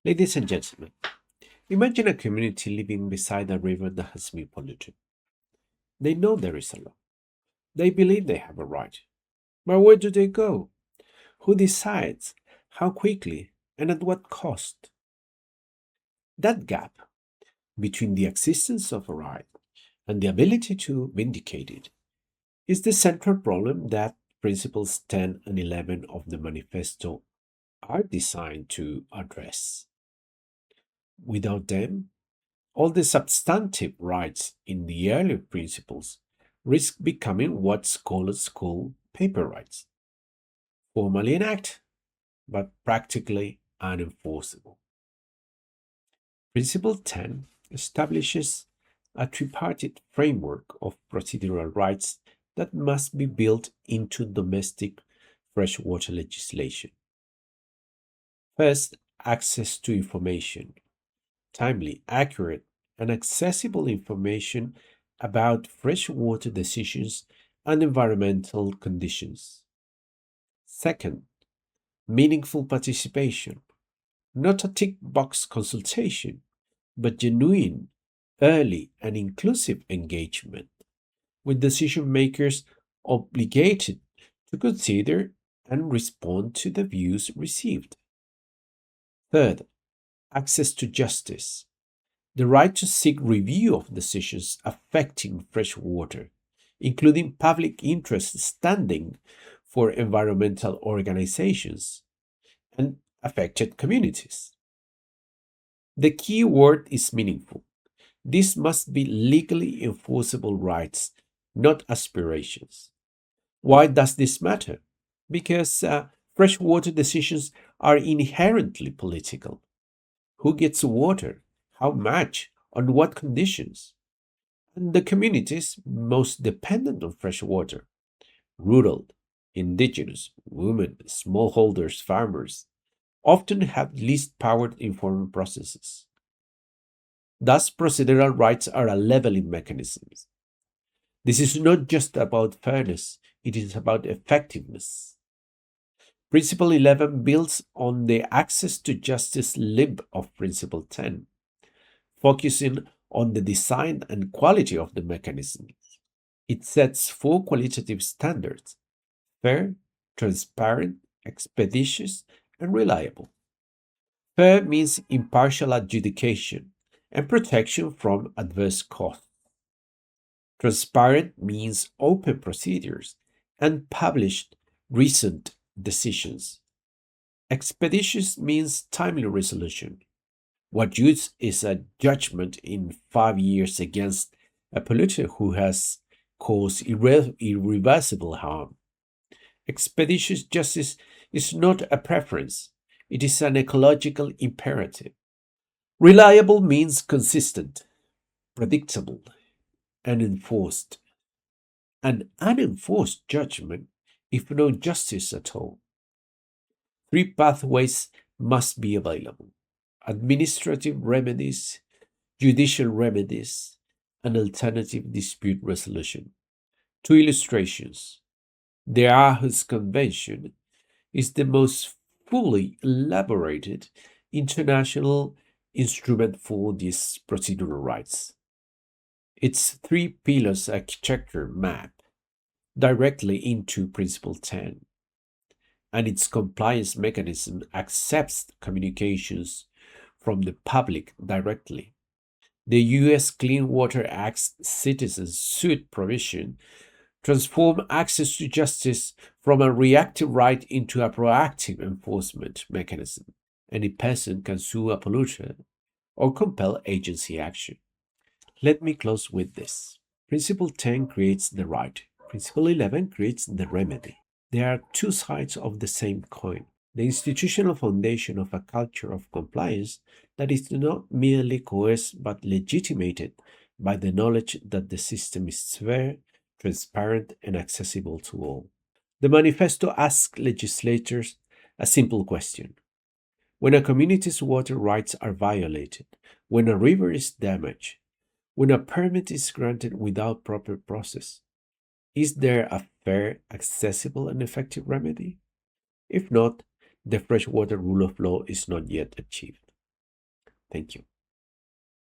Ladies and gentlemen, imagine a community living beside a river that has been polluted. They know there is a law. They believe they have a right. But where do they go? Who decides? How quickly? And at what cost? That gap between the existence of a right and the ability to vindicate it is the central problem that Principles 10 and 11 of the Manifesto are designed to address. Without them, all the substantive rights in the earlier principles risk becoming what scholars call paper rights, formally enacted, but practically unenforceable. Principle 10 establishes a tripartite framework of procedural rights that must be built into domestic freshwater legislation. First, access to information, timely, accurate, and accessible information about freshwater decisions and environmental conditions. Second, meaningful participation, not a tick box consultation, but genuine, early, and inclusive engagement with decision makers obligated to consider and respond to the views received. Third, access to justice, the right to seek review of decisions affecting fresh water, including public interest standing for environmental organizations and affected communities. The key word is meaningful. This must be legally enforceable rights, not aspirations. Why does this matter? Because freshwater decisions are inherently political. Who gets water? How much? On what conditions? And the communities most dependent on fresh water, rural, indigenous, women, smallholders, farmers, often have least power to inform processes. Thus, procedural rights are a leveling mechanism. This is not just about fairness, it is about effectiveness. Principle 11 builds on the access to justice limb of Principle 10, focusing on the design and quality of the mechanism. It sets four qualitative standards: fair, transparent, expeditious, and reliable. Fair means impartial adjudication and protection from adverse costs. Transparent means open procedures and published recent decisions. Expeditious means timely resolution. What use is a judgment in 5 years against a polluter who has caused irreversible harm? Expeditious justice is not a preference, it is an ecological imperative. Reliable means consistent, predictable, and enforced. An unenforced judgment, if no justice at all. Three pathways must be available: administrative remedies, judicial remedies, and alternative dispute resolution. Two illustrations. The Aarhus Convention is the most fully elaborated international instrument for these procedural rights. Its three pillars architecture map directly into Principle 10, and its compliance mechanism accepts communications from the public directly. The U.S. Clean Water Act's citizen suit provision transforms access to justice from a reactive right into a proactive enforcement mechanism. Any person can sue a polluter or compel agency action. Let me close with this. Principle 10 creates the right. Principle 11 creates the remedy. There are two sides of the same coin. The institutional foundation of a culture of compliance that is not merely coerced but legitimated by the knowledge that the system is fair, transparent, and accessible to all. The manifesto asks legislators a simple question. When a community's water rights are violated, when a river is damaged, when a permit is granted without proper process, is there a fair, accessible, and effective remedy? If not, the freshwater rule of law is not yet achieved. Thank you.